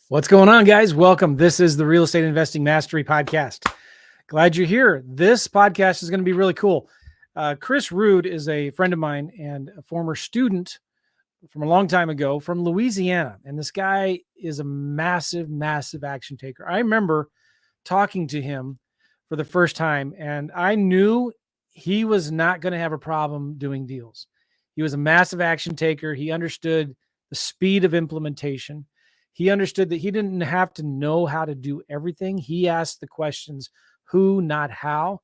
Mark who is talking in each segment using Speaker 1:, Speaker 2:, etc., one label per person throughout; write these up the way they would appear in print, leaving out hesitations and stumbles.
Speaker 1: What's going on, guys? Welcome. This is the Real Estate Investing Mastery Podcast. Glad you're here. This podcast is going to be really cool. Chris Rood is a friend of mine and a former student from a long time ago from Louisiana. And this guy is a massive, massive action taker. I remember talking to him for the first time, and I knew he was not going to have a problem doing deals. He was a massive action taker. He understood the speed of implementation. He understood that he didn't have to know how to do everything. He asked the questions, who, not how.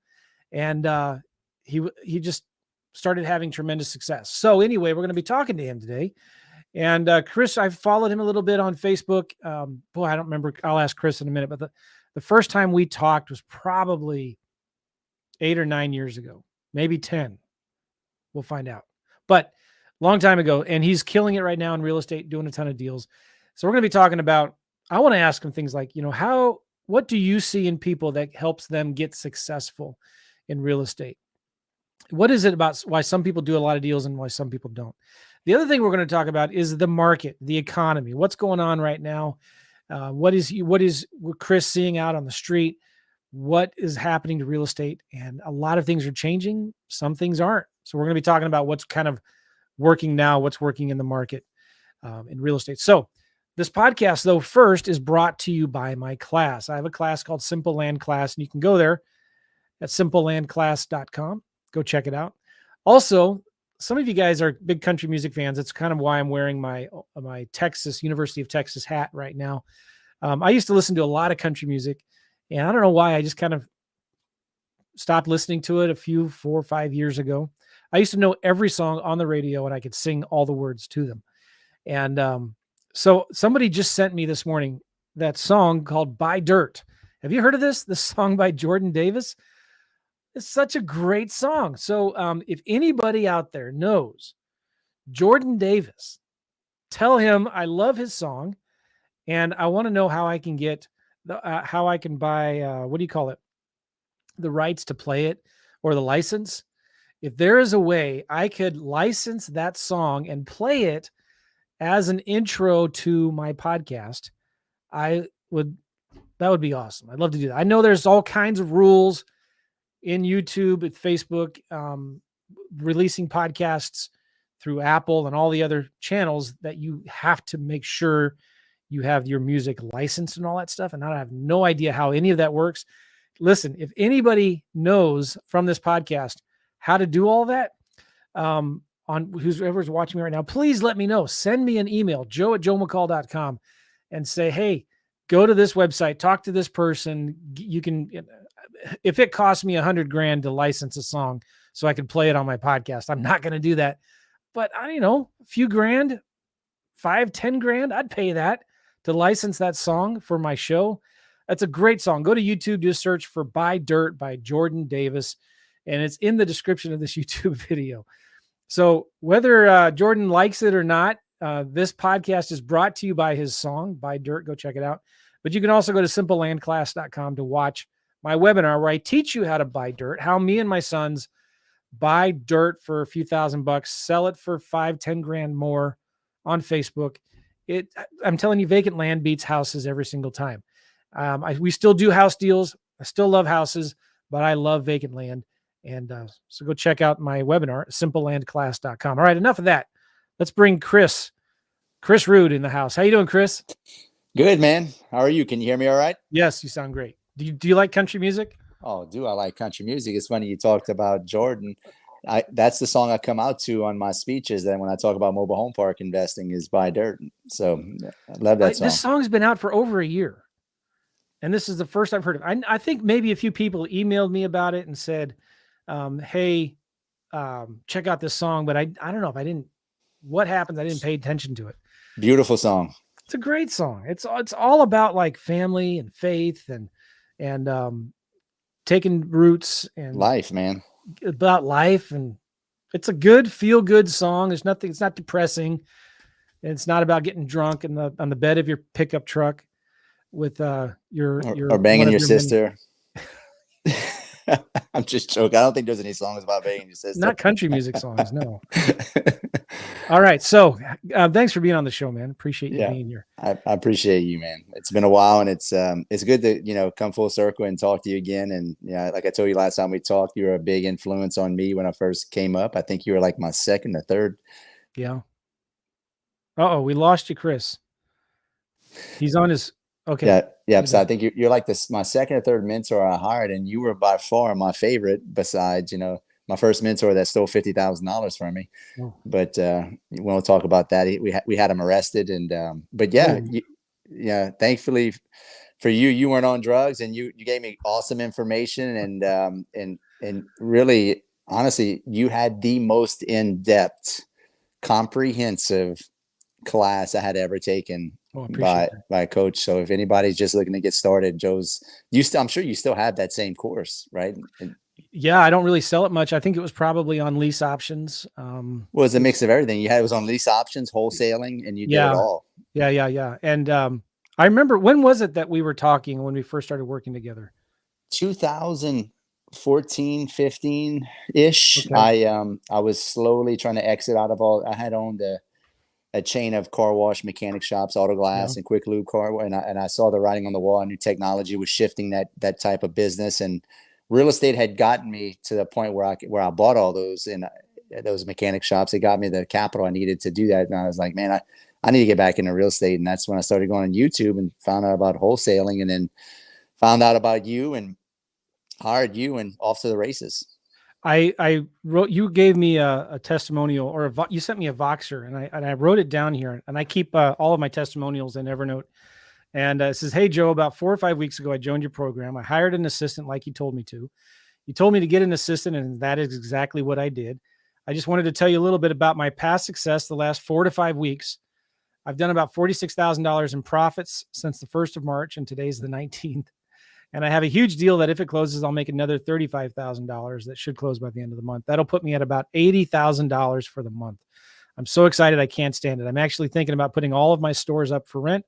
Speaker 1: And he just started having tremendous success. So anyway, we're going to be talking to him today. And Chris, I followed him a little bit on Facebook. I don't remember. I'll ask Chris in a minute. But the first time we talked was probably 8 or 9 years ago, maybe 10. We'll find out. But long time ago. And he's killing it right now in real estate, doing a ton of deals. So we're going to be talking about, I want to ask him things like, what do you see in people that helps them get successful in real estate? What is it about why some people do a lot of deals and why some people don't? The other thing we're going to talk about is the market, the economy, what's going on right now. What is Chris seeing out on the street? What is happening to real estate? And a lot of things are changing. Some things aren't. So we're going to be talking about what's kind of working now, what's working in the market in real estate. So this podcast, though, first is brought to you by my class. I have a class called Simple Land Class, and you can go there at simplelandclass.com. Go check it out. Also, some of you guys are big country music fans. That's kind of why I'm wearing my University of Texas hat right now. I used to listen to a lot of country music, and I don't know why. I just kind of stopped listening to it 4 or 5 years ago. I used to know every song on the radio, and I could sing all the words to them. And so somebody just sent me this morning that song called Buy Dirt. Have you heard of this? This song by Jordan Davis? It's such a great song. So if anybody out there knows Jordan Davis, tell him I love his song, and I want to know how I can get how I can buy the rights to play it, or the license. If there is a way I could license that song and play it as an intro to my podcast, that would be awesome. I'd love to do that. I know there's all kinds of rules in YouTube, at Facebook, releasing podcasts through Apple and all the other channels that you have to make sure you have your music licensed and all that stuff. And I have no idea how any of that works. Listen, if anybody knows from this podcast how to do all that, on whoever's watching me right now, please let me know. Send me an email, joe@joemccall.com, and say, hey, go to this website, talk to this person. You can, if it costs me $100,000 to license a song so I can play it on my podcast, I'm not going to do that. But a few grand, 5, 10 grand, I'd pay that to license that song for my show. That's a great song. Go to YouTube, just search for Buy Dirt by Jordan Davis, and it's in the description of this YouTube video. So whether Jordan likes it or not, this podcast is brought to you by his song, Buy Dirt. Go check it out. But you can also go to simplelandclass.com to watch my webinar where I teach you how to buy dirt, how me and my sons buy dirt for a few $1,000, sell it for 5, 10 grand more on Facebook. I'm telling you, vacant land beats houses every single time. We still do house deals. I still love houses, but I love vacant land. And so go check out my webinar at simplelandclass.com. All right, enough of that. Let's bring Chris Rood in the house. How you doing, Chris?
Speaker 2: Good, man. How are you? Can you hear me all right?
Speaker 1: Yes, you sound great. Do you like country music?
Speaker 2: Oh, do I like country music? It's funny you talked about Jordan. That's the song I come out to on my speeches. Then when I talk about mobile home park investing is Buy Dirt. So I love that song.
Speaker 1: This song's been out for over a year. And this is the first I've heard of it. I think maybe a few people emailed me about it and said, hey, check out this song. But I don't know if what happened? I didn't pay attention to it.
Speaker 2: Beautiful song.
Speaker 1: It's a great song. It's all about like family and faith and taking roots and
Speaker 2: life, man.
Speaker 1: About life, and it's a good feel good song. It's not depressing. It's not about getting drunk on the bed of your pickup truck with your
Speaker 2: banging your sister. I'm just joking. I don't think there's any songs about banging your sister.
Speaker 1: Not country music songs, no. All right. So thanks for being on the show, man. Appreciate you
Speaker 2: Yeah,
Speaker 1: being here.
Speaker 2: I appreciate you, man. It's been a while, and it's good to come full circle and talk to you again. And yeah, like I told you last time we talked, you were a big influence on me when I first came up. I think you were like my second or third.
Speaker 1: Yeah. Uh-oh, we lost you, Chris. He's on his okay.
Speaker 2: Yeah, yeah. So I think you're like this my second or third mentor I hired, and you were by far my favorite. Besides, my first mentor that stole $50,000 from me.
Speaker 1: Oh.
Speaker 2: But we won't talk about that. We had him arrested, and but yeah, yeah. Thankfully for you, you weren't on drugs, and you gave me awesome information, and really, honestly, you had the most in-depth, comprehensive class I had ever taken by a coach. So if anybody's just looking to get started, I'm sure you still have that same course, right?
Speaker 1: Yeah, I don't really sell it much. I think it was probably on lease options.
Speaker 2: Well, it's a mix of everything. It was on lease options, wholesaling, and you did it all.
Speaker 1: Yeah. And I remember, when was it that we were talking when we first started working together?
Speaker 2: 2014, 15 ish. Okay. I was slowly trying to exit out of all. I had owned a chain of car wash, mechanic shops, auto glass, and quick lube car. And I saw the writing on the wall. I knew technology was shifting that type of business, and real estate had gotten me to the point where I bought all those in those mechanic shops. It got me the capital I needed to do that. And I was like, man, I need to get back into real estate. And that's when I started going on YouTube and found out about wholesaling, and then found out about you and hired you, and off to the races.
Speaker 1: I wrote, you gave me a testimonial, or you sent me a Voxer, and I wrote it down here, and I keep all of my testimonials in Evernote. And it says, "Hey Joe, about 4 or 5 weeks ago, I joined your program. I hired an assistant like you told me to. You told me to get an assistant, and that is exactly what I did. I just wanted to tell you a little bit about my past success the last 4 to 5 weeks. I've done about $46,000 in profits since the 1st of March, and today's the 19th. And I have a huge deal that if it closes, I'll make another $35,000 that should close by the end of the month. That'll put me at about $80,000 for the month. I'm so excited. I can't stand it. I'm actually thinking about putting all of my stores up for rent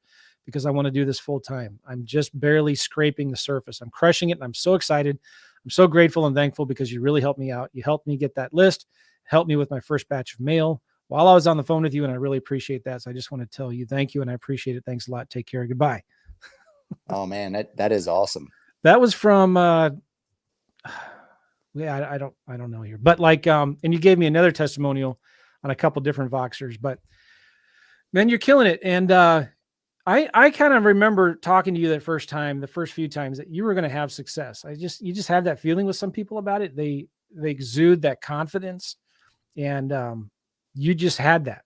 Speaker 1: because I want to do this full time. I'm just barely scraping the surface. I'm crushing it, and I'm so excited. I'm so grateful and thankful because you really helped me out. You helped me get that list, helped me with my first batch of mail while I was on the phone with you, and I really appreciate that. So I just want to tell you thank you, and I appreciate it. Thanks a lot. Take care. Goodbye."
Speaker 2: Oh man, that is awesome.
Speaker 1: That was from I don't know here, but and you gave me another testimonial on a couple different Voxers, but man, you're killing it. And I kind of remember talking to you the first few times, that you were going to have success. You just have that feeling with some people about it. They exude that confidence, and you just had that.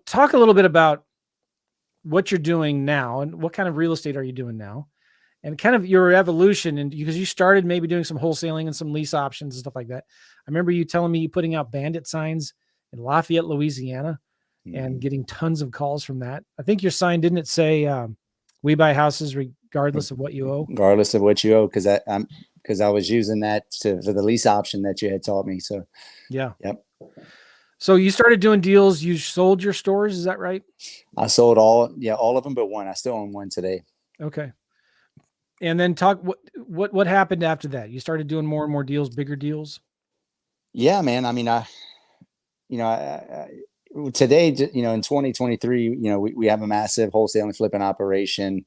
Speaker 1: Talk a little bit about what you're doing now, and what kind of real estate are you doing now, and kind of your evolution. And because you started maybe doing some wholesaling and some lease options and stuff like that. I remember you telling me you putting out bandit signs in Lafayette, Louisiana, and getting tons of calls from that. I think your sign, didn't it say, "We buy houses regardless of what you owe"?
Speaker 2: Regardless of what you owe. Cause I was using that for the lease option that you had taught me. So
Speaker 1: yeah.
Speaker 2: Yep.
Speaker 1: So you started doing deals. You sold your stores. Is that right?
Speaker 2: I sold all of them, but one. I still own one today.
Speaker 1: Okay. And then what happened after that? You started doing more and more deals, bigger deals.
Speaker 2: Yeah, man. I mean, today, in 2023, we have a massive wholesale and flipping operation.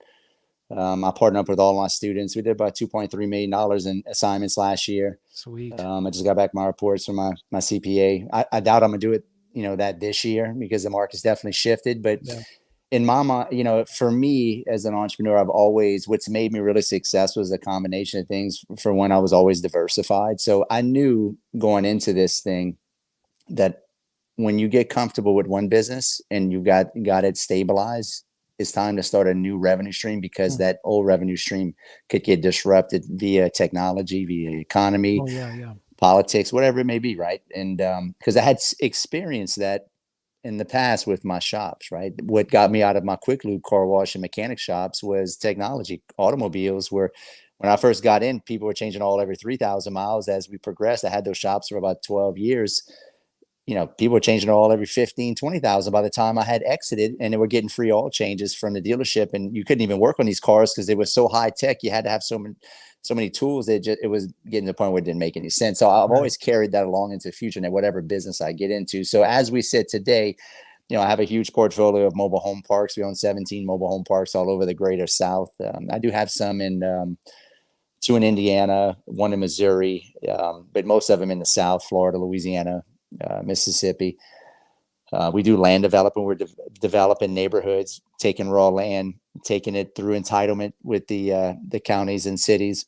Speaker 2: I partnered up with all my students. We did about $2.3 million in assignments last year.
Speaker 1: Sweet.
Speaker 2: I just got back my reports from my CPA. I doubt I'm gonna do it, that this year, because the market's definitely shifted. But in my mind, for me as an entrepreneur, what's made me really successful is a combination of things. For one, I was always diversified. So I knew going into this thing that when you get comfortable with one business and you got it stabilized, it's time to start a new revenue stream, because that old revenue stream could get disrupted via technology, via economy, politics, whatever it may be, right? And because I had experienced that in the past with my shops, right? What got me out of my quick lube car wash and mechanic shops was technology. Automobiles were, when I first got in, people were changing oil every 3,000 miles. As we progressed, I had those shops for about 12 years. People were changing oil every 15, 20,000 by the time I had exited, and they were getting free oil changes from the dealership. And you couldn't even work on these cars because they were so high tech. You had to have so so many tools. It was getting to the point where it didn't make any sense. So I've always carried that along into the future and whatever business I get into. So as we sit today, I have a huge portfolio of mobile home parks. We own 17 mobile home parks all over the greater South. I do have some two in Indiana, one in Missouri, but most of them in the South, Florida, Louisiana, Mississippi. We do land development. We're developing neighborhoods, taking raw land, taking it through entitlement with the counties and cities.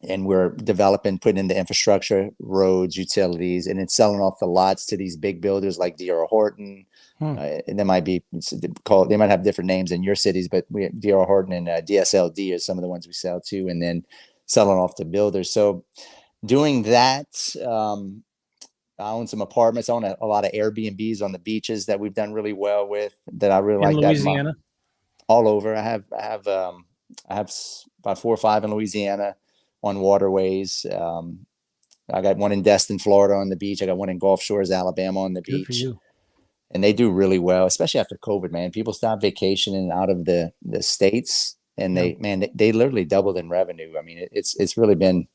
Speaker 2: And we're developing, putting in the infrastructure, roads, utilities, and then selling off the lots to these big builders like D.R. Horton. And they might have different names in your cities, but D.R. Horton and DSLD are some of the ones we sell to, and then selling off to builders. So doing that, I own some apartments. I own a lot of Airbnbs on the beaches that we've done really well with, that I really like.
Speaker 1: Louisiana?
Speaker 2: All over. I have about 4 or 5 in Louisiana on waterways. I got one in Destin, Florida on the beach. I got one in Gulf Shores, Alabama on the beach.
Speaker 1: Good for you.
Speaker 2: And they do really well, especially after COVID, man. People stop vacationing out of the States, and they literally doubled in revenue. I mean, it's really been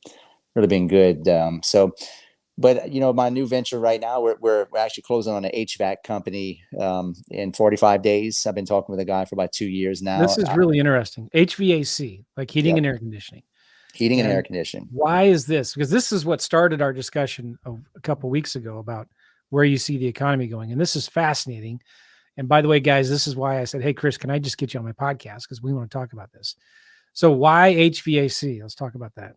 Speaker 2: good. But my new venture right now, we're actually closing on an HVAC company in 45 days. I've been talking with a guy for about 2 years now.
Speaker 1: This is really interesting. HVAC, like heating and air conditioning.
Speaker 2: Heating and air conditioning.
Speaker 1: Why is this? Because this is what started our discussion a couple of weeks ago about where you see the economy going. And this is fascinating. And by the way, guys, this is why I said, hey, Chris, can I just get you on my podcast? Because we want to talk about this. So why HVAC? Let's talk about that.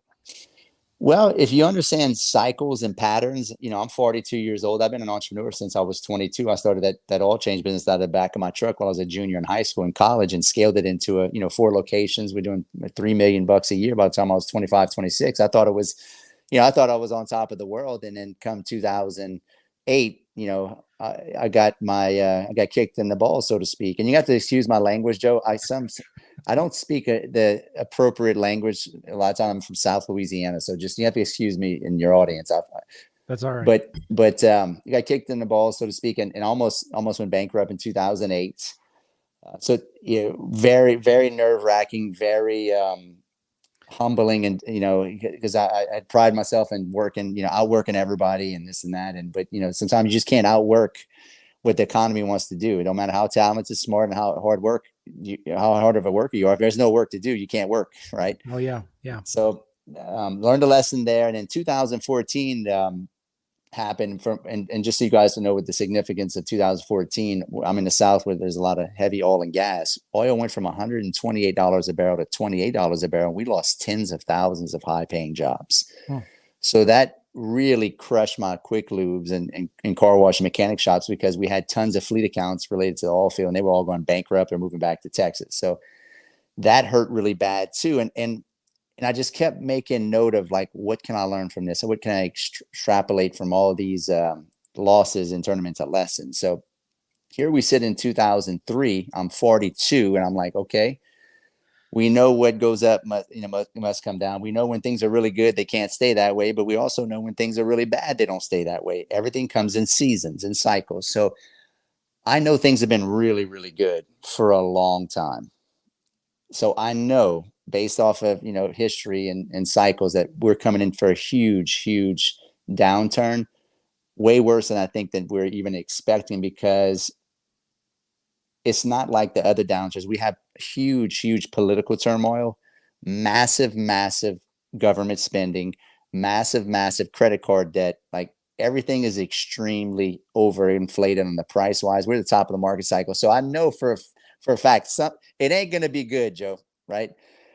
Speaker 2: Well, if you understand cycles and patterns, I'm 42 years old. I've been an entrepreneur since I was 22. I started that oil change business out of the back of my truck while I was a junior in high school and college, and scaled it into 4 locations. We're doing $3 million a year by the time I was 25, 26. I thought I was on top of the world. And then come 2008, I got kicked in the balls, so to speak. And you have to excuse my language, Joe. I don't speak the appropriate language. A lot of times I'm from South Louisiana, so just you have to excuse me in your audience.
Speaker 1: That's all right.
Speaker 2: But you got kicked in the balls, so to speak, and almost went bankrupt in 2008. So very, very nerve-wracking, very humbling, and because I pride myself in working, outworking everybody and this and that, but sometimes you just can't outwork what the economy wants to do. It don't matter how talented, smart, and how hard of a worker you are. If there's no work to do, you can't work, right?
Speaker 1: Oh yeah.
Speaker 2: So learned a lesson there, and in 2014 happened and just so you guys to know what the significance of 2014. I'm in the South where there's a lot of heavy oil and gas. Oil went from $128 a barrel to $28 a barrel. We lost tens of thousands of high-paying jobs. So that really crushed my quick lubes and car wash and mechanic shops, because we had tons of fleet accounts related to the oil field, and they were all going bankrupt or moving back to Texas. So that hurt really bad too. And I just kept making note of, like, what can I learn from this? And what can I extrapolate from all of these losses and turn them into lessons? So here we sit in 2003, I'm 42, and I'm like, okay, we know what goes up must come down. We know when things are really good, they can't stay that way. But we also know when things are really bad, they don't stay that way. Everything comes in seasons and cycles. So I know things have been really, really good for a long time. So I know, based off of, history and cycles, that we're coming in for a huge, huge downturn, way worse than I think that we're even expecting, because it's not like the other downturns. We have huge, huge political turmoil, massive, massive government spending, massive, massive credit card debt. Like, everything is extremely overinflated on the price wise. We're at the top of the market cycle. So I know for a fact, it ain't going to be good, Joe. Right.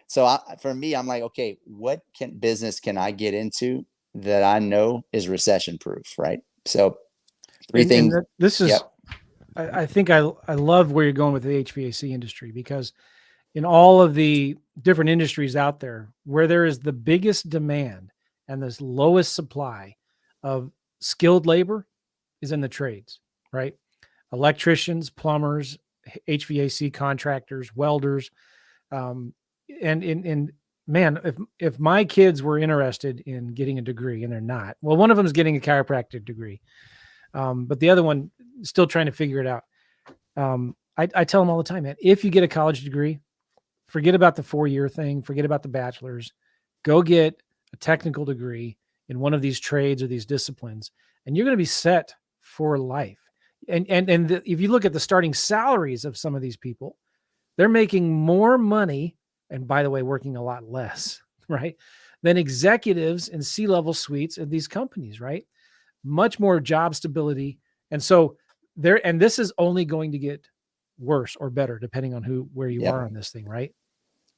Speaker 2: So for me, I'm like, okay, what business can I get into that I know is recession proof? Right. So three things.
Speaker 1: This is, I think I love where you're going with the HVAC industry, because in all of the different industries out there, where there is the biggest demand and the lowest supply of skilled labor is in the trades, right? Electricians, plumbers, HVAC contractors, welders. And man, if my kids were interested in getting a degree, and they're not, well, one of them is getting a chiropractic degree. But the other one still trying to figure it out. I tell them all the time, man, if you get a college degree, forget about the 4-year thing, forget about the bachelor's, Go get a technical degree in one of these trades or these disciplines, and you're going to be set for life. If you look at the starting salaries of some of these people, they're making more money, and by the way, working a lot less, right, than executives in C-level suites of these companies, right? Much more job stability. And so this is only going to get worse or better depending on where you are on this thing, right?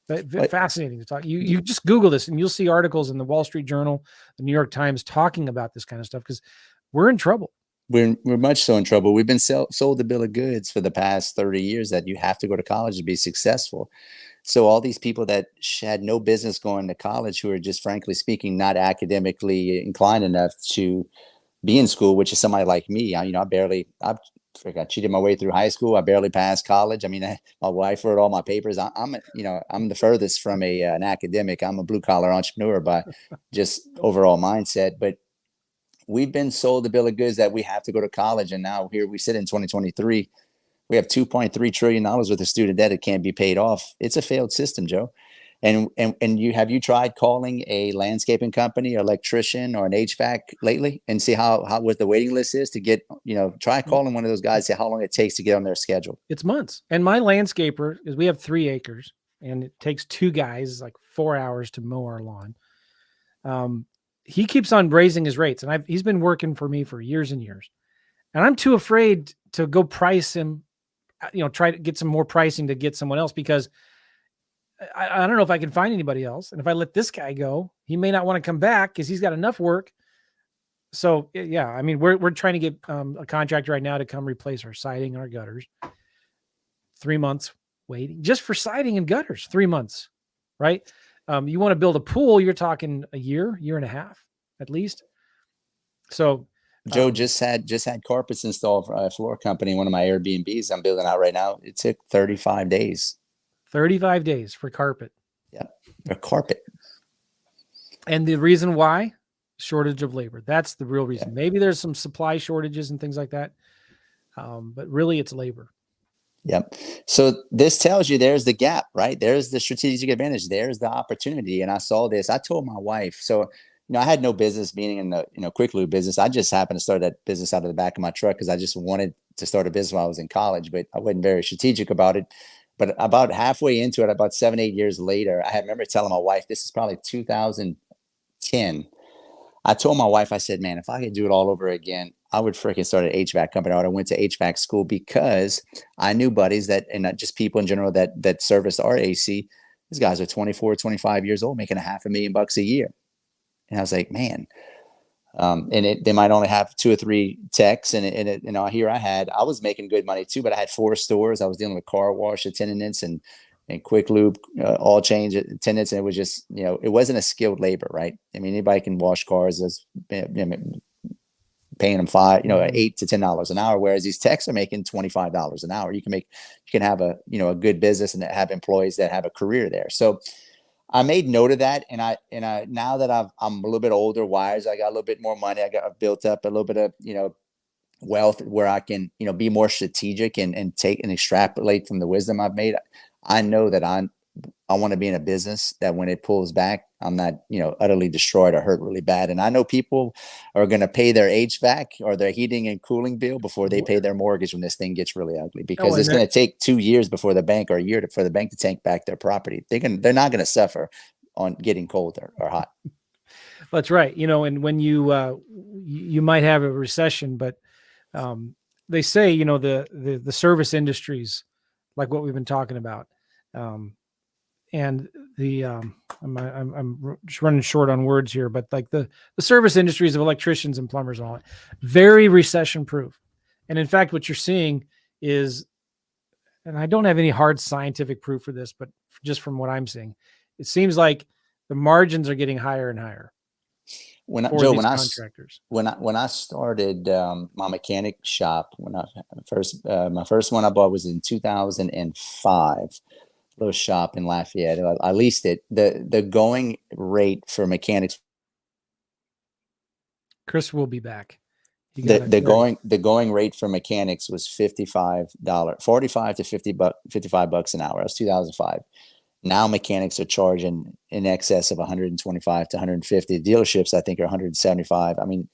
Speaker 1: But fascinating to talk. You just Google this and you'll see articles in the Wall Street Journal, the New York Times talking about this kind of stuff, because we're in trouble.
Speaker 2: We're much so in trouble. We've been sold the bill of goods for the past 30 years that you have to go to college to be successful. So all these people that had no business going to college, who are just, frankly speaking, not academically inclined enough to be in school, which is somebody like me. I cheated my way through high school. I barely passed college. I mean, my wife wrote all my papers. I'm the furthest from an academic. I'm a blue collar entrepreneur by just overall mindset. But we've been sold the bill of goods that we have to go to college. And now here we sit in 2023. We have $2.3 trillion worth of student debt that can't be paid off. It's a failed system, Joe. And have you tried calling a landscaping company or electrician or an HVAC lately and see how what the waiting list is to get, try calling one of those guys, see how long it takes to get on their schedule.
Speaker 1: It's months. And my landscaper, is we have 3 acres and it takes 2 guys like 4 hours to mow our lawn. He keeps on raising his rates, and he's been working for me for years and years. And I'm too afraid to go price him, try to get some more pricing to get someone else, because I don't know if I can find anybody else. And if I let this guy go, he may not want to come back because he's got enough work. So yeah, I mean, we're trying to get a contractor right now to come replace our siding and our gutters. 3 months waiting just for siding and gutters, 3 months, right? You want to build a pool, you're talking a year and a half at least. So
Speaker 2: Joe just had carpets installed for a floor company, one of my Airbnbs I'm building out right now. It took 35 days.
Speaker 1: 35 days for carpet.
Speaker 2: Yeah, for carpet.
Speaker 1: And the reason why? Shortage of labor. That's the real reason. Yeah. Maybe there's some supply shortages and things like that. But really it's labor.
Speaker 2: Yep. So this tells you there's the gap, right? There's the strategic advantage. There's the opportunity. And I saw this. I told my wife, so, I had no business being in the, quick lube business. I just happened to start that business out of the back of my truck because I just wanted to start a business while I was in college, but I wasn't very strategic about it. But about halfway into it, about 7-8 years later, I remember telling my wife, this is probably 2010. I told my wife, I said, man, if I could do it all over again, I would freaking start an HVAC company. I went to HVAC school because I knew buddies and not just people in general that serviced our AC. These guys are 24, 25 years old, making $500,000 a year. And I was like, man, they might only have 2 or 3 techs. And here I was making good money too, but I had 4 stores. I was dealing with car wash attendants and quick lube, all change attendants. And it was just, it wasn't a skilled labor, right? I mean, anybody can wash cars as paying them $8 to $10 an hour. Whereas these techs are making $25 an hour. You can have a good business and have employees that have a career there. So I made note of that. And I now that I'm a little bit older, wise, I got a little bit more money. I've built up a little bit of, wealth where I can, be more strategic and take and extrapolate from the wisdom I've made. I know that I want to be in a business that when it pulls back, I'm not, utterly destroyed or hurt really bad. And I know people are going to pay their HVAC or their heating and cooling bill before they pay their mortgage when this thing gets really ugly, because it's going to take 2 years before the bank, or a year for the bank to take back their property. They're not going to suffer on getting cold or hot.
Speaker 1: That's right. And when you might have a recession, but they say, the service industries, like what we've been talking about, and the I'm just running short on words here, but like the service industries of electricians and plumbers and all that, very recession proof. And in fact, what you're seeing is, and I don't have any hard scientific proof for this, but just from what I'm seeing, it seems like the margins are getting higher and higher.
Speaker 2: When I started my mechanic shop, my first one I bought was in 2005. Little shop in Lafayette. I leased it. The going rate for mechanics.
Speaker 1: Chris will be back.
Speaker 2: The going rate for mechanics was $45 to $55 an hour. That was 2005. Now mechanics are charging in excess of 125 to 150. Dealerships, I think, are 175. I mean,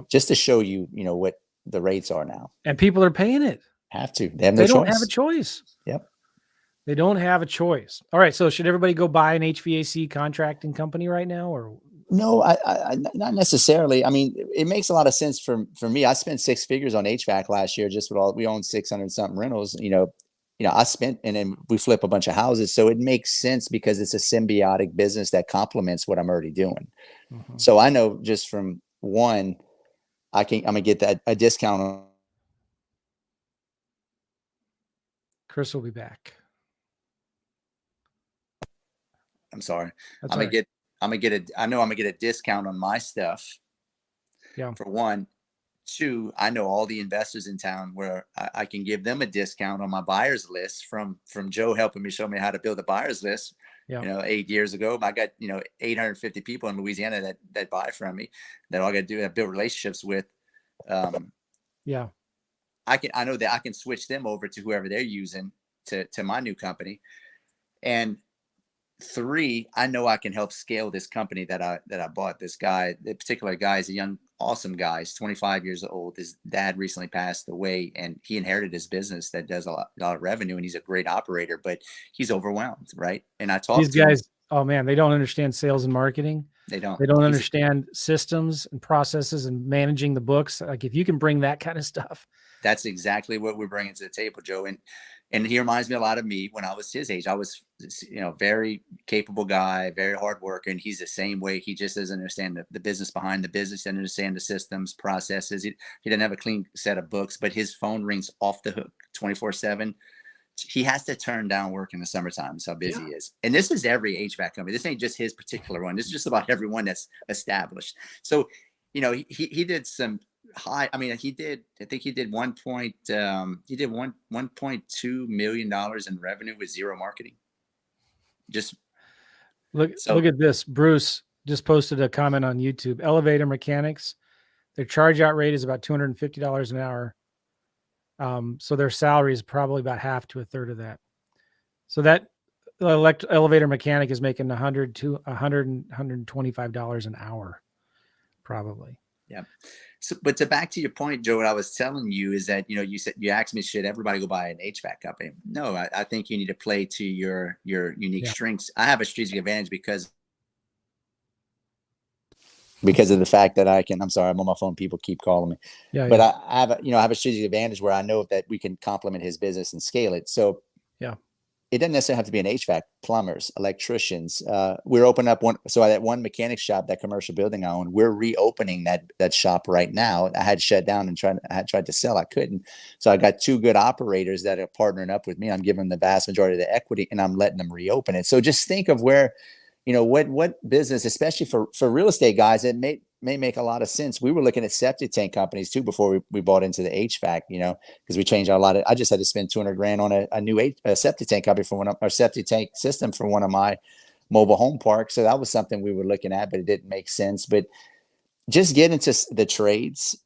Speaker 2: just to show you, what the rates are now.
Speaker 1: And people are paying it.
Speaker 2: Have to. They have no
Speaker 1: They
Speaker 2: choice.
Speaker 1: don't have a choice.
Speaker 2: Yep.
Speaker 1: They don't have a choice. All right. So should everybody go buy an HVAC contracting company right now, or?
Speaker 2: No, I not necessarily. I mean, it makes a lot of sense for me. I spent 6 figures on HVAC last year, just with we own 600 something rentals, I spent, and then we flip a bunch of houses. So it makes sense because it's a symbiotic business that complements what I'm already doing. Mm-hmm. So I know just from one, I'm going to get a discount on.
Speaker 1: Chris will be back.
Speaker 2: I'm sorry. I know I'm gonna get a discount on my stuff.
Speaker 1: Yeah.
Speaker 2: For one. Two, I know all the investors in town where I can give them a discount on my buyers list from Joe helping me show me how to build a buyers list. Yeah. 8 years ago, I got 850 people in Louisiana that buy from me that all I got to do is build relationships with.
Speaker 1: Yeah.
Speaker 2: I know that I can switch them over to whoever they're using to my new company. And three, I know I can help scale this company that I bought. This guy, the particular guy, is a young, awesome guy. He's 25 years old. His dad recently passed away, and he inherited his business that does a lot of revenue, and he's a great operator, but he's overwhelmed, right? And I talked to
Speaker 1: these guys. Oh man, they don't understand sales and marketing.
Speaker 2: They don't.
Speaker 1: They don't understand systems and processes and managing the books. Like if you can bring that kind of stuff.
Speaker 2: That's exactly what we're bringing to the table, Joe. And he reminds me a lot of me when I was his age. I was, very capable guy, very hard worker. And he's the same way. He just doesn't understand the business behind the business, doesn't understand the systems, processes. He doesn't have a clean set of books, but his phone rings off the hook 24/7. He has to turn down work in the summertime. That's how busy he is. And this is every HVAC company. This ain't just his particular one. This is just about everyone that's established. So, he did some high. I mean, I think he did $1.2 million in revenue with zero marketing. Just
Speaker 1: look at this. Bruce just posted a comment on YouTube. Elevator mechanics, their charge out rate is about $250 an hour. So their salary is probably about half to a third of that. So that elevator mechanic is making $125 an hour, probably.
Speaker 2: Yeah. So, but back to your point, Joe, what I was telling you is that, you said, you asked me, should everybody go buy an HVAC company? No, I think you need to play to your unique strengths. I have a strategic advantage because of the fact that I'm sorry, I'm on my phone. People keep calling me. But I have a strategic advantage where I know that we can complement his business and scale it. So it doesn't necessarily have to be an HVAC, plumbers, electricians. We're opening up one. So that one mechanic shop, that commercial building I own, we're reopening that shop right now. I had shut down and I had tried to sell. I couldn't. So I got 2 good operators that are partnering up with me. I'm giving them the vast majority of the equity and I'm letting them reopen it. So just think of where, what business, especially for real estate guys, it may make a lot of sense. We were looking at septic tank companies too before we bought into the HVAC, because we changed I just had to spend $200,000 on a new septic tank company for our septic tank system for one of my mobile home parks. So that was something we were looking at, but it didn't make sense. But just get into the trades.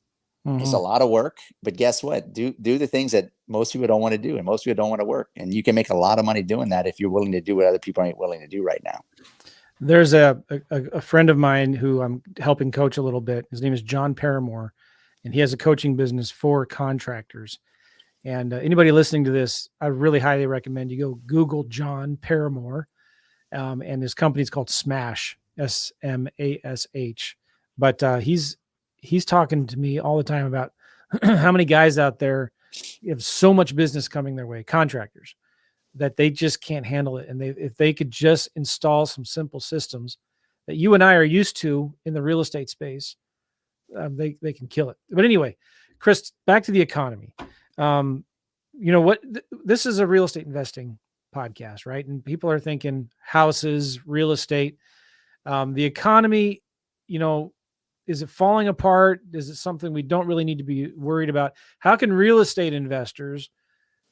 Speaker 2: Mm-hmm. It's a lot of work, but guess what? Do the things that most people don't want to do, and most people don't want to work. And you can make a lot of money doing that if you're willing to do what other people ain't willing to do right now.
Speaker 1: There's a friend of mine who I'm helping coach a little bit. His name is John Paramore, and he has a coaching business for contractors. And anybody listening to this, I really highly recommend you go Google John Paramore, and his company is called Smash, SMASH. But he's talking to me all the time about how many guys out there have so much business coming their way, contractors, that they just can't handle it. And if they could just install some simple systems that you and I are used to in the real estate space, they can kill it. But anyway, Chris, back to the economy. This is a real estate investing podcast, right? And people are thinking houses, real estate, the economy, is it falling apart? Is it something we don't really need to be worried about? How can real estate investors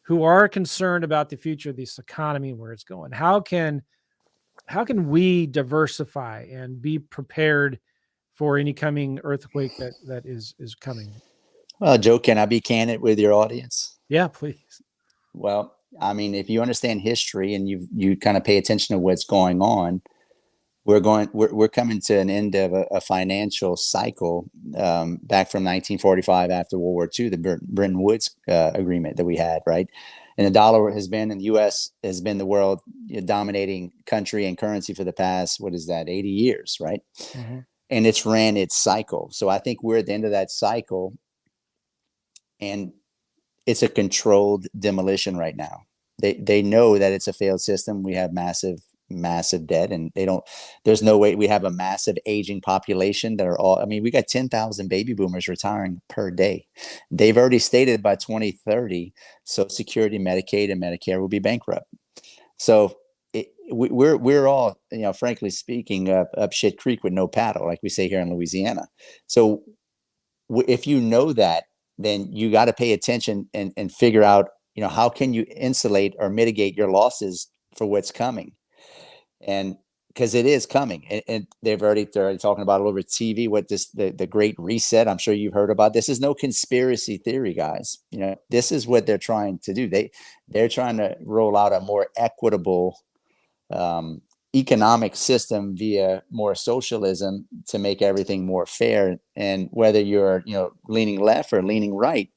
Speaker 1: who are concerned about the future of this economy and where it's going, how can we diversify and be prepared for any coming earthquake that is coming?
Speaker 2: Well, Joe, can I be candid with your audience?
Speaker 1: Yeah, please.
Speaker 2: Well, I mean, if you understand history and you kind of pay attention to what's going on, we're coming to an end of a financial cycle, back from 1945 after World War II, the Bretton Woods agreement that we had, right? And the dollar has been, in the U.S. has been the world dominating country and currency for the past, what is that, 80 years, right?
Speaker 1: Mm-hmm.
Speaker 2: And it's ran its cycle. So I think we're at the end of that cycle, and it's a controlled demolition right now. They know that it's a failed system. We have massive debt, and there's no way. We have a massive aging population that are all, I mean, we got 10,000 baby boomers retiring per day. They've already stated by 2030, Social Security, Medicaid, and Medicare will be bankrupt. So we're all, frankly speaking, up shit creek with no paddle, like we say here in Louisiana. So if you know that, then you got to pay attention and figure out, how can you insulate or mitigate your losses for what's coming? And because it is coming, and they're already talking about it over TV, what the Great Reset. I'm sure you've heard about. This is no conspiracy theory, guys. This is what they're trying to do. They're trying to roll out a more equitable economic system via more socialism to make everything more fair. And whether you're leaning left or leaning right,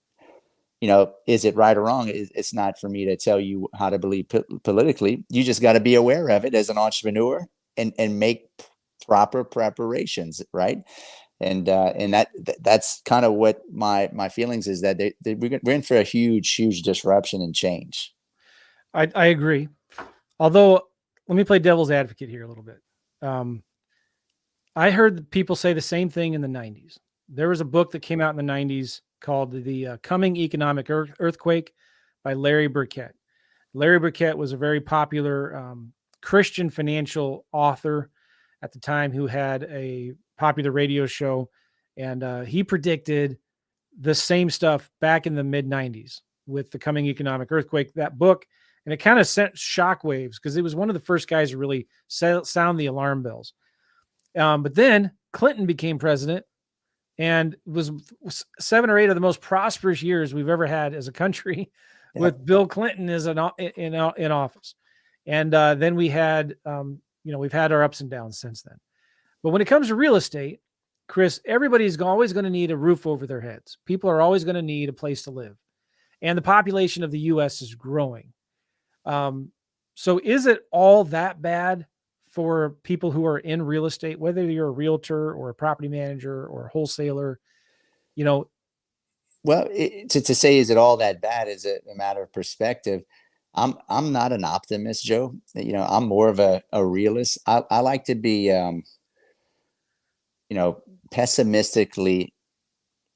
Speaker 2: is it right or wrong? It's not for me to tell you how to believe politically. You just got to be aware of it as an entrepreneur and make proper preparations, right? And that's kind of what my feelings is, that we're in for a huge disruption and change.
Speaker 1: I agree. Although, let me play devil's advocate here a little bit. I heard people say the same thing in the 90s. There was a book that came out in the 90s called The Coming Economic Earthquake by Larry Burkett. Larry Burkett was a very popular Christian financial author at the time who had a popular radio show, and he predicted the same stuff back in the mid-90s with The Coming Economic Earthquake, that book. And it kind of sent shockwaves because it was one of the first guys to really sound the alarm bells. But then Clinton became president, and it was 7 or 8 of the most prosperous years we've ever had as a country, with Bill Clinton as in office. And then we had, we've had our ups and downs since then. But when it comes to real estate, Chris, everybody's always going to need a roof over their heads. People are always going to need a place to live. And the population of the U.S. is growing. So is it all that bad for people who are in real estate, whether you're a realtor or a property manager or a wholesaler?
Speaker 2: Well, to say, is it all that bad, is it a matter of perspective? I'm not an optimist, Joe. I'm more of a realist. I like to be, pessimistically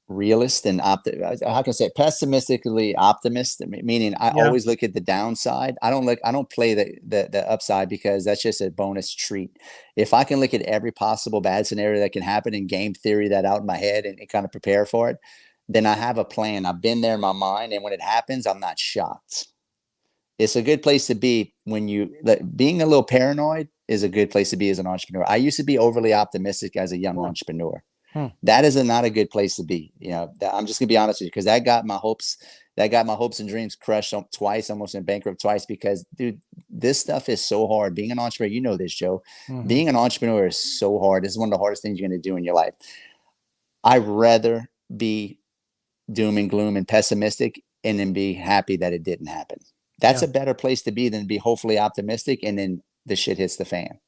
Speaker 2: realist and how can I say it? Pessimistically optimist, meaning I always look at the downside. I don't play the upside, because that's just a bonus treat. If I can look at every possible bad scenario that can happen and game theory that out in my head and kind of prepare for it, then I have a plan. I've been there in my mind, and when it happens, I'm not shocked. It's a good place to be. Being a little paranoid is a good place to be as an entrepreneur. I used to be overly optimistic as a young entrepreneur. That is not a good place to be. I'm just gonna be honest with you, because that got my hopes and dreams crushed twice, almost in bankrupt twice, because dude, this stuff is so hard. Being an entrepreneur, you know this, Joe. Being an entrepreneur is so hard. This is one of the hardest things you're gonna do in your life. I'd rather be doom and gloom and pessimistic and then be happy that it didn't happen. That's a better place to be than to be hopefully optimistic and then the shit hits the fan.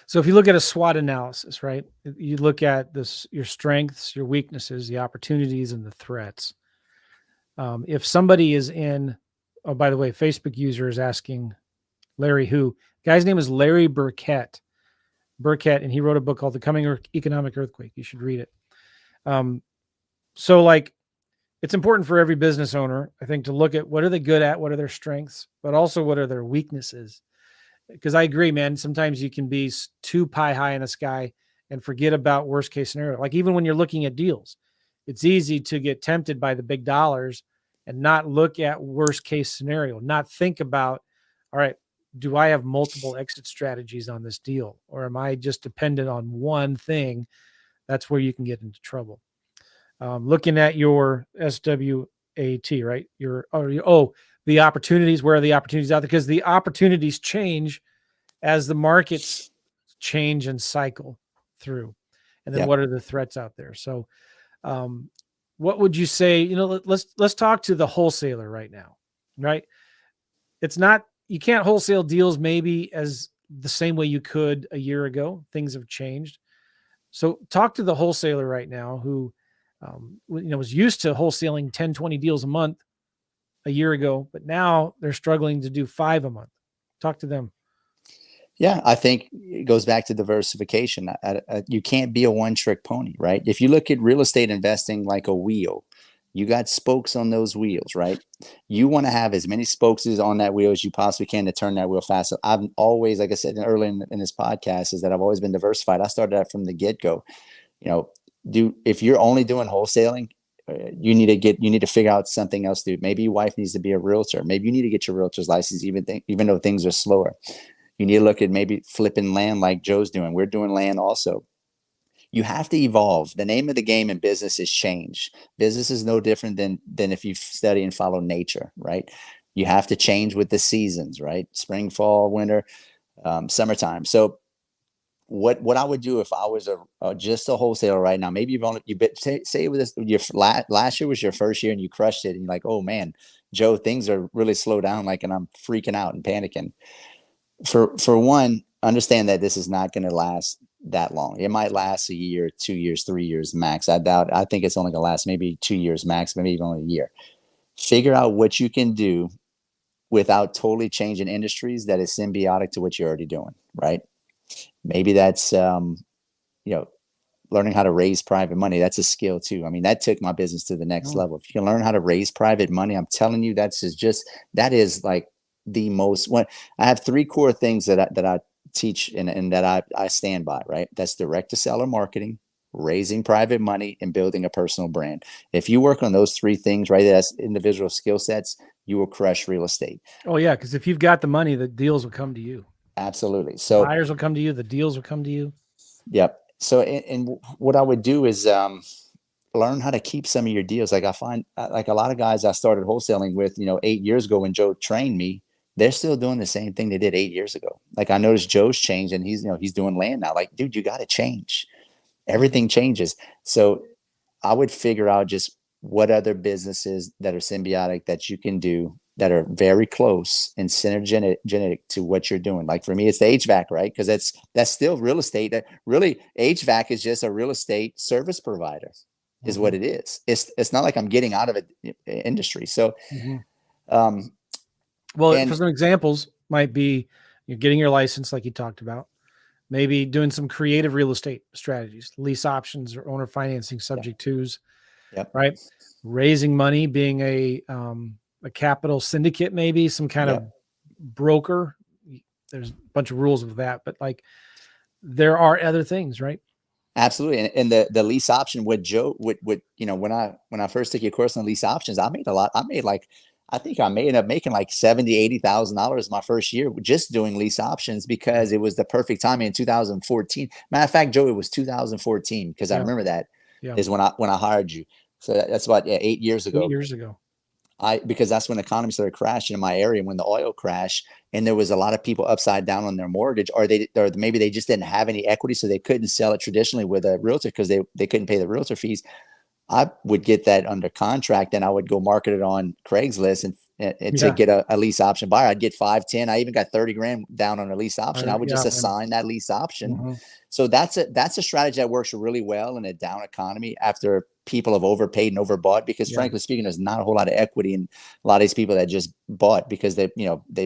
Speaker 1: So if you look at a SWOT analysis, right, you look at your strengths, your weaknesses, the opportunities, and the threats. If somebody is oh, by the way, Facebook user is asking Larry who. Guy's name is Larry Burkett, and he wrote a book called The Coming Economic Earthquake. You should read it. So it's important for every business owner, I think, to look at what are they good at, what are their strengths, but also what are their weaknesses. Because I agree, man, sometimes you can be too pie high in the sky and forget about worst case scenario. Like even when you're looking at deals, it's easy to get tempted by the big dollars and not look at worst case scenario, not think about, all right, do I have multiple exit strategies on this deal? Or am I just dependent on one thing? That's where you can get into trouble. Looking at your SWAT, right? The the opportunities, where are the opportunities out there? Because the opportunities change as the markets change and cycle through. And then what are the threats out there? So what would you say, let's talk to the wholesaler right now, right? It's not, you can't wholesale deals maybe as the same way you could a year ago. Things have changed. So talk to the wholesaler right now who, was used to wholesaling 10, 20 deals a month a year ago, but now they're struggling to do 5 a month. Talk to them.
Speaker 2: Yeah, I think it goes back to diversification. You can't be a one-trick pony, right? If you look at real estate investing like a wheel, you got spokes on those wheels, right? You want to have as many spokes on that wheel as you possibly can to turn that wheel fast. I've always, like I said earlier in this podcast, is that I've always been diversified. I started that from the get-go. If you're only doing wholesaling, you need to figure out something else, dude. Maybe your wife needs to be a realtor. Maybe you need to get your realtor's license, even though things are slower. You need to look at maybe flipping land like Joe's doing. We're doing land also. You have to evolve. The name of the game in business is change. Business is no different than if you study and follow nature, right? You have to change with the seasons, right? Spring, fall, winter, summertime. So what I would do if I was just a wholesaler right now, maybe say with this, last year was your first year and you crushed it and you're like, oh man, Joe, things are really slow down, and I'm freaking out and panicking. For one, understand that this is not going to last that long. It might last a year, 2 years, 3 years max. I think it's only going to last maybe 2 years max, maybe even only a year. Figure out what you can do without totally changing industries that is symbiotic to what you're already doing, right? Maybe that's, learning how to raise private money. That's a skill too. I mean, that took my business to the next level. If you can learn how to raise private money, I'm telling you, that is like the most one. I have 3 core things that I teach and that I stand by, right? That's direct to seller marketing, raising private money, and building a personal brand. If you work on those 3 things, right, as individual skill sets, you will crush real estate.
Speaker 1: Oh yeah. Cause if you've got the money, the deals will come to you.
Speaker 2: Absolutely. So
Speaker 1: buyers will come to you. The deals will come to you.
Speaker 2: Yep. So, and what I would do is, learn how to keep some of your deals. Like I find like a lot of guys I started wholesaling with, 8 years ago when Joe trained me, they're still doing the same thing they did 8 years ago. Like I noticed Joe's changed and he's doing land now. Like, dude, you got to change. Everything changes. So I would figure out just what other businesses that are symbiotic that you can do that are very close and synergetic to what you're doing. Like for me, it's the HVAC, right? Because that's still real estate. That really HVAC is just a real estate service provider, is what it is. It's not like I'm getting out of it industry. So,
Speaker 1: well, for some examples, might be you're getting your license, like you talked about. Maybe doing some creative real estate strategies, lease options or owner financing subject twos, right? Raising money, being a capital syndicate, maybe some kind of broker. There's a bunch of rules of that, but like there are other things, right?
Speaker 2: Absolutely. And the lease option with Joe, when I first took your course on lease options, I made a lot. I think I may end up making like $70,000, $80,000 my first year just doing lease options because it was the perfect timing in 2014. Matter of fact, Joe, it was 2014 because I remember that is when I hired you. So that's about 8 years ago.
Speaker 1: 8 years ago.
Speaker 2: Because that's when the economy started crashing in my area, when the oil crashed, and there was a lot of people upside down on their mortgage, or maybe they just didn't have any equity, so they couldn't sell it traditionally with a realtor because they couldn't pay the realtor fees. I would get that under contract and I would go market it on Craigslist and to get a lease option buyer. I'd get 5, 10. I even got 30 grand down on a lease option. I would just assign that lease option. So that's a strategy that works really well in a down economy after people have overpaid and overbought, because frankly speaking, there's not a whole lot of equity in a lot of these people that just bought because they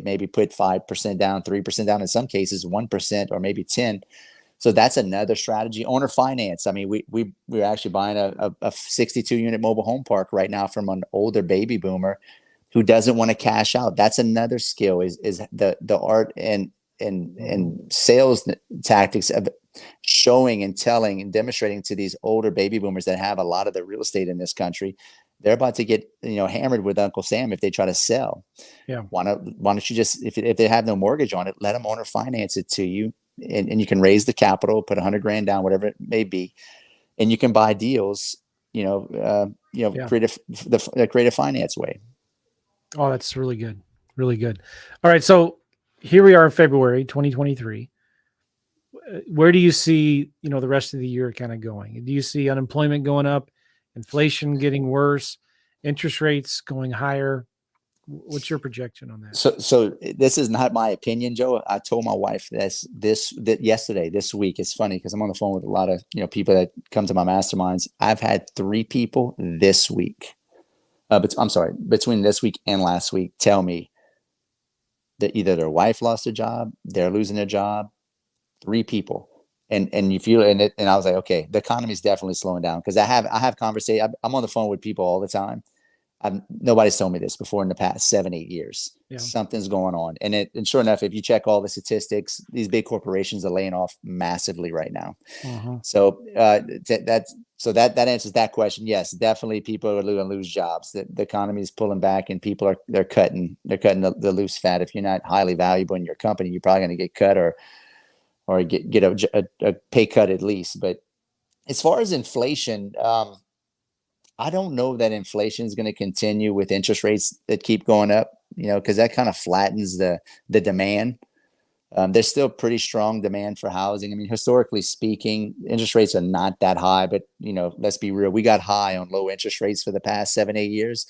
Speaker 2: maybe put 5% down, 3% down, in some cases 1% or maybe 10. So that's another strategy. Owner finance. I mean, we're actually buying a 62 unit mobile home park right now from an older baby boomer who doesn't want to cash out. That's another skill is the art and sales tactics of showing and telling and demonstrating to these older baby boomers that have a lot of the real estate in this country. They're about to get hammered with Uncle Sam if they try to sell. Yeah. Why don't you just, if they have no mortgage on it, let them owner finance it to you. And you can raise the capital, put 100 grand down, whatever it may be, and you can buy deals, creative finance way.
Speaker 1: Oh, that's really good. Really good. All right. So here we are in February 2023. Where do you see, the rest of the year kind of going? Do you see unemployment going up, inflation getting worse, interest rates going higher? What's your projection on that?
Speaker 2: So this is not my opinion, Joe. I told my wife that yesterday, this week. It's funny because I'm on the phone with a lot of people that come to my masterminds. I've had 3 people this week. But I'm sorry, between this week and last week, tell me that either their wife lost their job, they're losing their job. 3 people, and you feel and I was like, okay, the economy is definitely slowing down because I have conversation. I'm on the phone with people all the time. Nobody's told me this before in the past 7-8 years.
Speaker 1: Yeah.
Speaker 2: Something's going on, and sure enough, if you check all the statistics, these big corporations are laying off massively right now. So that answers that question. Yes, definitely, people are going to lose jobs. The economy is pulling back, and people they're cutting the loose fat. If you're not highly valuable in your company, you're probably going to get cut or get a pay cut at least. But as far as inflation, I don't know that inflation is going to continue with interest rates that keep going up, because that kind of flattens the demand. There's still pretty strong demand for housing. I mean, historically speaking, interest rates are not that high, but let's be real. We got high on low interest rates for the past 7-8 years.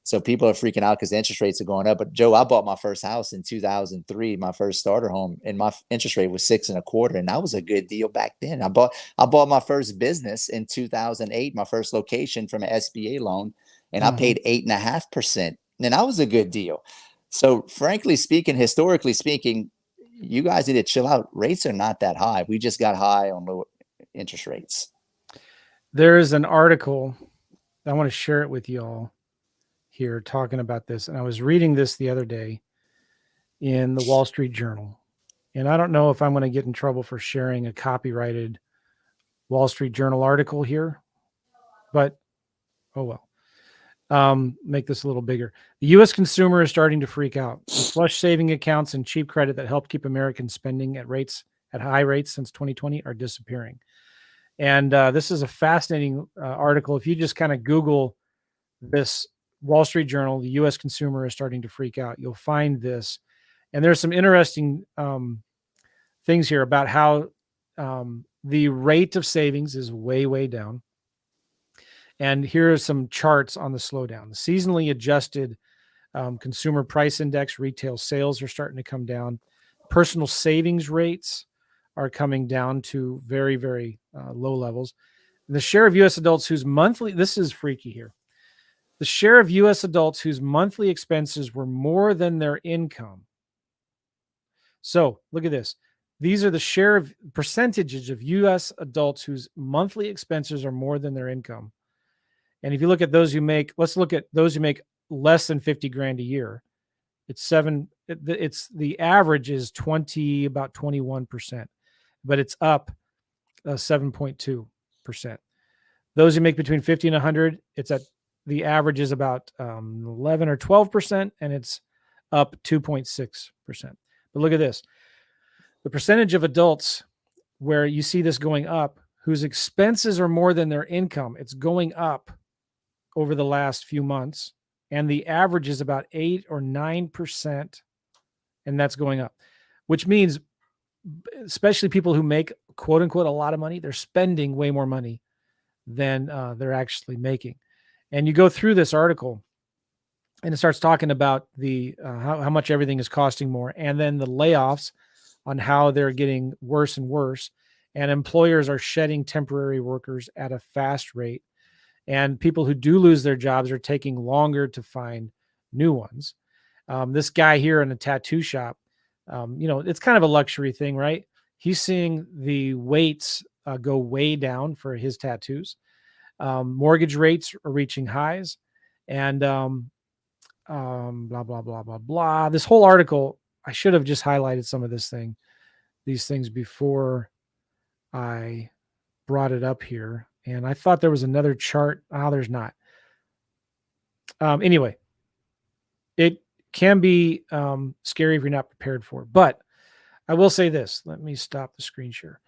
Speaker 2: So people are freaking out because the interest rates are going up. But Joe, I bought my first house in 2003, my first starter home, and my interest rate was 6.25%, and that was a good deal back then. I bought my first business in 2008, my first location from an SBA loan, and I paid 8.5%, and that was a good deal. So frankly speaking, historically speaking, you guys need to chill out. Rates are not that high. We just got high on low interest rates.
Speaker 1: There is an article. I want to share it with you all here talking about this. And I was reading this the other day in the Wall Street Journal. And I don't know if I'm going to get in trouble for sharing a copyrighted Wall Street Journal article here, but oh well. Make this a little bigger. The U.S. consumer is starting to freak out. The flush saving accounts and cheap credit that helped keep Americans spending at high rates since 2020 are disappearing. And this is a fascinating article. If you just kind of Google this Wall Street Journal, the U.S. consumer is starting to freak out, you'll find this. And there's some interesting things here about how the rate of savings is way, way down. And here are some charts on the slowdown. The seasonally adjusted consumer price index, retail sales are starting to come down. Personal savings rates are coming down to very, very low levels. The share of U.S. adults whose monthly, this is freaky here. The share of U.S. adults whose monthly expenses were more than their income. So look at this. These are the share of percentages of U.S. adults whose monthly expenses are more than their income. And if you look at those who make, let's look at those who make less than 50 grand a year. It's the average is about 21%, but it's up 7.2%. Those who make between 50 and 100, the average is about 11 or 12%, and it's up 2.6%. But look at this. The percentage of adults where you see this going up, whose expenses are more than their income, it's going up over the last few months. And the average is about 8 or 9%, and that's going up, which means especially people who make, quote unquote, a lot of money, they're spending way more money than they're actually making. And you go through this article, and it starts talking about the how much everything is costing more, and then the layoffs on how they're getting worse and worse, and employers are shedding temporary workers at a fast rate, and people who do lose their jobs are taking longer to find new ones. This guy here in a tattoo shop, it's kind of a luxury thing, right? He's seeing the weights go way down for his tattoos. Mortgage rates are reaching highs, and blah, blah, blah, blah, blah. This whole article, I should have just highlighted some of these things before I brought it up here. And I thought there was another chart. There's not. Anyway, it can be scary if you're not prepared for it. But I will say this. Let me stop the screen share.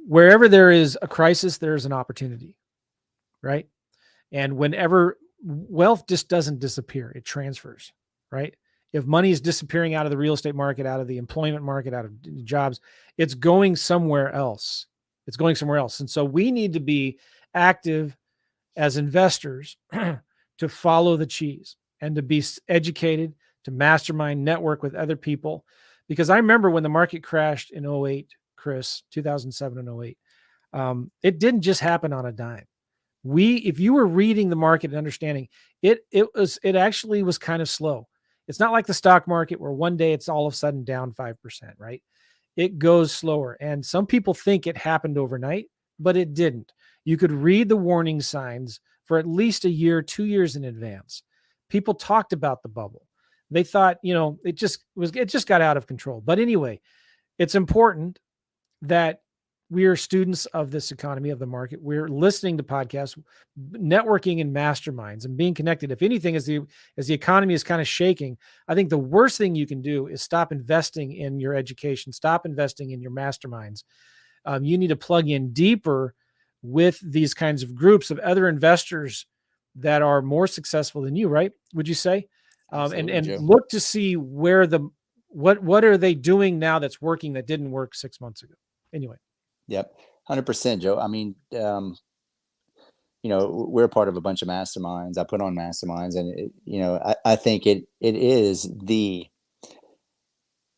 Speaker 1: Wherever there is a crisis, there is an opportunity, right? And whenever wealth just doesn't disappear. It transfers, right? If money is disappearing out of the real estate market, out of the employment market, out of jobs, it's going somewhere else. It's going somewhere else. And so we need to be active as investors to follow the cheese and to be educated, to mastermind, network with other people. Because I remember when the market crashed in 08, Chris, 2007 and 08, it didn't just happen on a dime. If you were reading the market and understanding it actually was kind of slow. It's not like the stock market where one day it's all of a sudden down 5%, right? It goes slower. And some people think it happened overnight, but it didn't. You could read the warning signs for at least a year, 2 years in advance. People talked about the bubble. They thought, it just got out of control. But anyway, it's important that we are students of this economy, of the market. We're listening to podcasts, networking in masterminds, and being connected. If anything, as the economy is kind of shaking, I think the worst thing you can do is stop investing in your education, stop investing in your masterminds. You need to plug in deeper with these kinds of groups of other investors that are more successful than you, right? Would you say? And look to see where what are they doing now that's working that didn't work 6 months ago. Anyway.
Speaker 2: Yep. 100%, Joe. I mean, we're a part of a bunch of masterminds. I put on masterminds, and I think it is the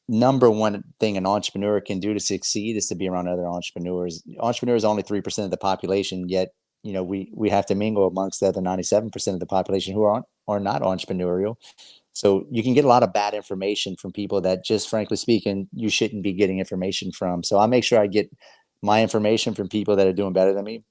Speaker 2: number one thing an entrepreneur can do to succeed is to be around other entrepreneurs. Entrepreneurs are only 3% of the population, yet we have to mingle amongst the other 97% of the population who are not entrepreneurial. So you can get a lot of bad information from people that, just frankly speaking, you shouldn't be getting information from. So I make sure I get my information from people that are doing better than me.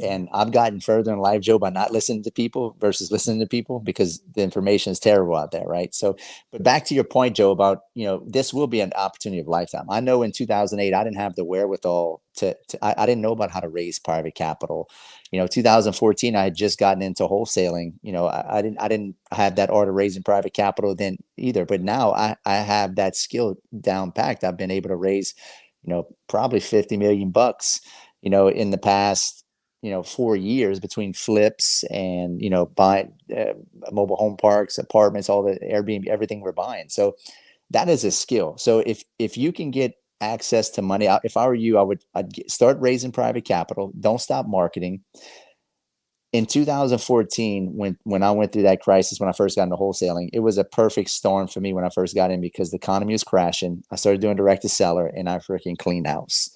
Speaker 2: And I've gotten further in life, Joe, by not listening to people versus listening to people, because the information is terrible out there, right? So, but back to your point, Joe, about, this will be an opportunity of lifetime. I know in 2008, I didn't have the wherewithal I didn't know about how to raise private capital. 2014, I had just gotten into wholesaling. I didn't have that art of raising private capital then either. But now I have that skill down packed. I've been able to raise, probably $50 million, in the past, 4 years between flips and, buying mobile home parks, apartments, all the Airbnb, everything we're buying. So that is a skill. So if you can get access to money, if I were you, I'd start raising private capital. Don't stop marketing. In 2014, when I went through that crisis, when I first got into wholesaling, it was a perfect storm for me when I first got in, because the economy was crashing. I started doing direct to seller, and I freaking cleaned house.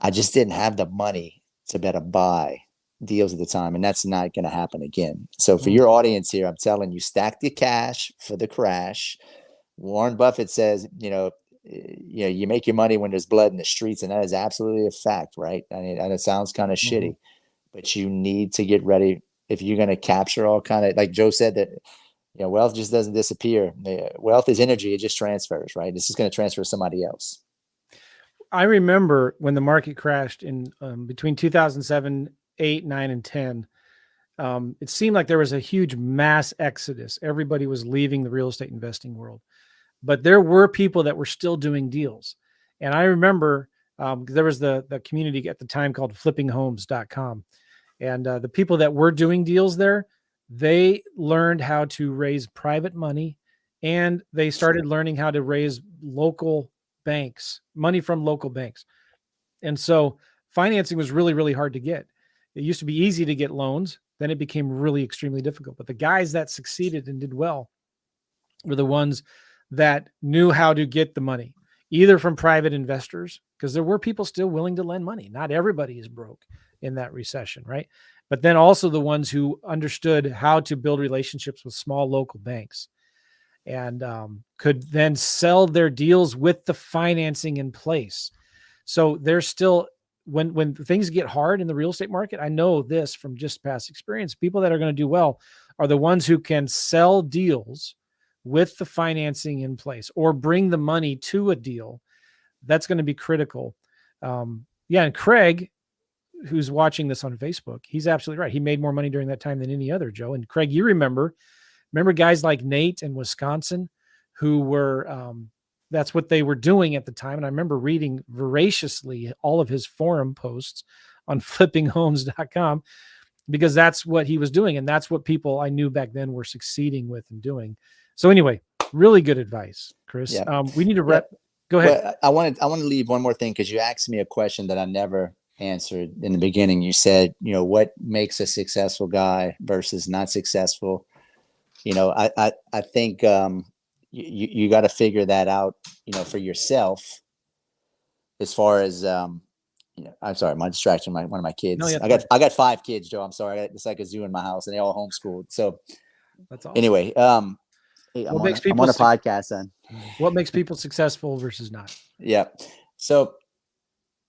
Speaker 2: I just didn't have the money to better buy deals at the time, and that's not going to happen again. So for your audience here, I'm telling you, stack the cash for the crash. Warren Buffett says, you make your money when there's blood in the streets, and that is absolutely a fact, right? I mean, and it sounds kind of shitty, but you need to get ready if you're going to capture all kind of, like Joe said, that wealth just doesn't disappear. Wealth is energy; it just transfers, right? This is going to transfer to somebody else.
Speaker 1: I remember when the market crashed in between 2007, 8, 9, and 10. It seemed like there was a huge mass exodus. Everybody was leaving the real estate investing world, but there were people that were still doing deals. And I remember there was the community at the time called flippinghomes.com. And the people that were doing deals there, they learned how to raise private money, and they started learning how to raise local banks, money from local banks. And so financing was really, really hard to get. It used to be easy to get loans. Then it became really extremely difficult. But the guys that succeeded and did well were the ones that knew how to get the money, either from private investors, because there were people still willing to lend money. Not everybody is broke in that recession, right? But then also the ones who understood how to build relationships with small local banks, and could then sell their deals with the financing in place. So there's still, when things get hard in the real estate market, I know this from just past experience, people that are going to do well are the ones who can sell deals with the financing in place or bring the money to a deal. That's going to be critical. And Craig, who's watching this on Facebook, he's absolutely right. He made more money during that time than any other, Joe. And Craig, you remember guys like Nate in Wisconsin who were, that's what they were doing at the time. And I remember reading voraciously all of his forum posts on flippinghomes.com. because that's what he was doing. And that's what people I knew back then were succeeding with and doing. So anyway, really good advice, Chris.
Speaker 2: Yeah.
Speaker 1: We need to go ahead.
Speaker 2: Well, I want to leave one more thing, because you asked me a question that I never answered in the beginning. You said, what makes a successful guy versus not successful? I think you got to figure that out, for yourself. As far as I'm sorry, my distraction, one of my kids.
Speaker 1: No, yeah,
Speaker 2: I got 5 kids, Joe. I'm sorry, it's like a zoo in my house, and they all homeschooled. So
Speaker 1: that's awesome.
Speaker 2: anyway, hey, I'm on a podcast, son.
Speaker 1: What makes people successful versus not?
Speaker 2: Yeah. So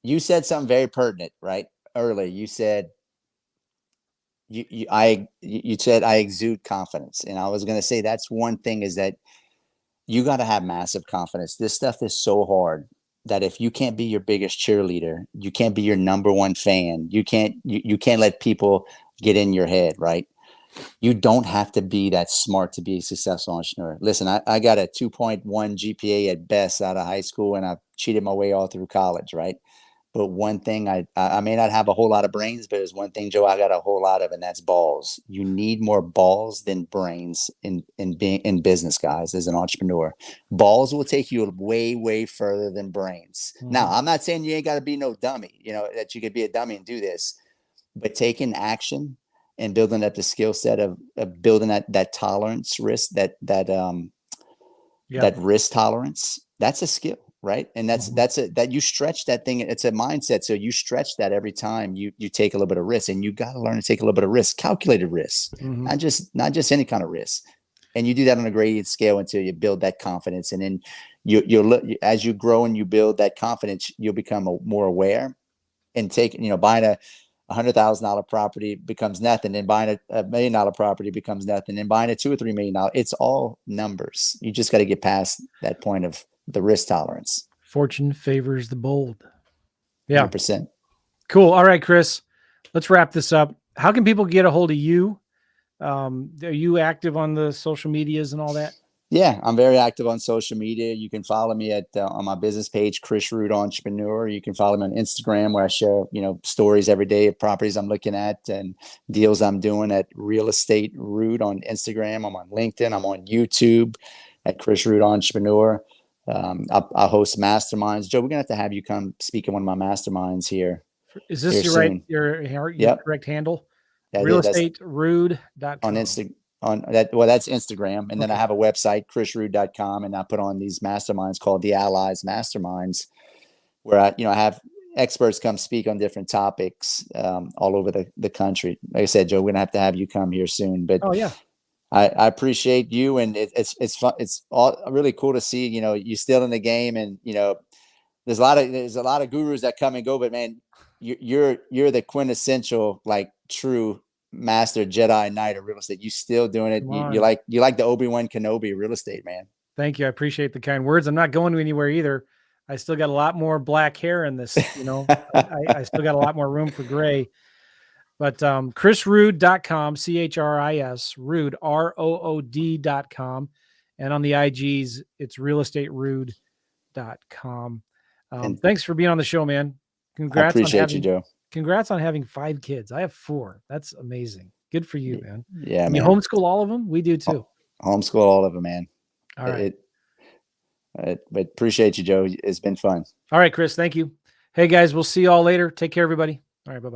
Speaker 2: you said something very pertinent, right? Earlier, you said you said I exude confidence, and I was going to say that's one thing, is that you got to have massive confidence. This stuff is so hard that if you can't be your biggest cheerleader, you can't be your number one fan. You can't let people get in your head, right? You don't have to be that smart to be a successful entrepreneur. Listen, I got a 2.1 GPA at best out of high school, and I cheated my way all through college, right? But one thing, I may not have a whole lot of brains, but there's one thing, Joe, I got a whole lot of, and that's balls. You need more balls than brains in being in business, guys, as an entrepreneur. Balls will take you way, way further than brains. Mm-hmm. Now, I'm not saying you ain't got to be no dummy, that you could be a dummy and do this, but taking action and building up the skill set of building that tolerance risk, that risk tolerance, that's a skill. Right. And that you stretch that thing. It's a mindset. So you stretch that every time you take a little bit of risk, and you got to learn to take a little bit of risk, calculated risk, not just any kind of risk. And you do that on a gradient scale until you build that confidence. And then you'll as you grow and you build that confidence, you'll become more aware, and buying a $100,000 property becomes nothing. And buying a $1 million property becomes nothing. And buying a $2 or $3 million, it's all numbers. You just got to get past that point of the risk tolerance.
Speaker 1: Fortune favors the bold. Yeah.
Speaker 2: 100%.
Speaker 1: Cool. All right, Chris, let's wrap this up. How can people get a hold of you? Are you active on the social medias and all that?
Speaker 2: Yeah, I'm very active on social media. You can follow me on my business page, Chris Rood Entrepreneur. You can follow me on Instagram, where I share, stories every day of properties I'm looking at and deals I'm doing at Real Estate Rood on Instagram. I'm on LinkedIn. I'm on YouTube at Chris Rood Entrepreneur. I host masterminds. Joe, we're gonna have you come speak in one of my masterminds here.
Speaker 1: Is this your correct handle?
Speaker 2: Yeah,
Speaker 1: realestaterood.com.
Speaker 2: On Instagram. On that, well, that's Instagram, and then I have a website, chrisrood.com, and I put on these masterminds called the Allies Masterminds, where I have experts come speak on different topics all over the country. Like I said, Joe, we're gonna have you come here soon. But I appreciate you, and it's fun. It's all really cool to see. You still in the game, and there's a lot of gurus that come and go, but man, you're the quintessential, like, true master Jedi Knight of real estate. You still doing it. You like the Obi-Wan Kenobi real estate, man.
Speaker 1: Thank you. I appreciate the kind words. I'm not going anywhere either. I still got a lot more black hair in this. I still got a lot more room for gray. But chrisrood.com, CHRIS, Rood, ROOD.com. And on the IGs, it's realestaterood.com. Thanks for being on the show, man. Congrats.
Speaker 2: I appreciate you, Joe.
Speaker 1: Congrats on having 5 kids. I have 4. That's amazing. Good for you, man.
Speaker 2: Yeah, man.
Speaker 1: You homeschool all of them? We do too.
Speaker 2: Homeschool all of them, man.
Speaker 1: All right.
Speaker 2: But appreciate you, Joe. It's been fun.
Speaker 1: All right, Chris. Thank you. Hey, guys, we'll see you all later. Take care, everybody. All right, bye-bye.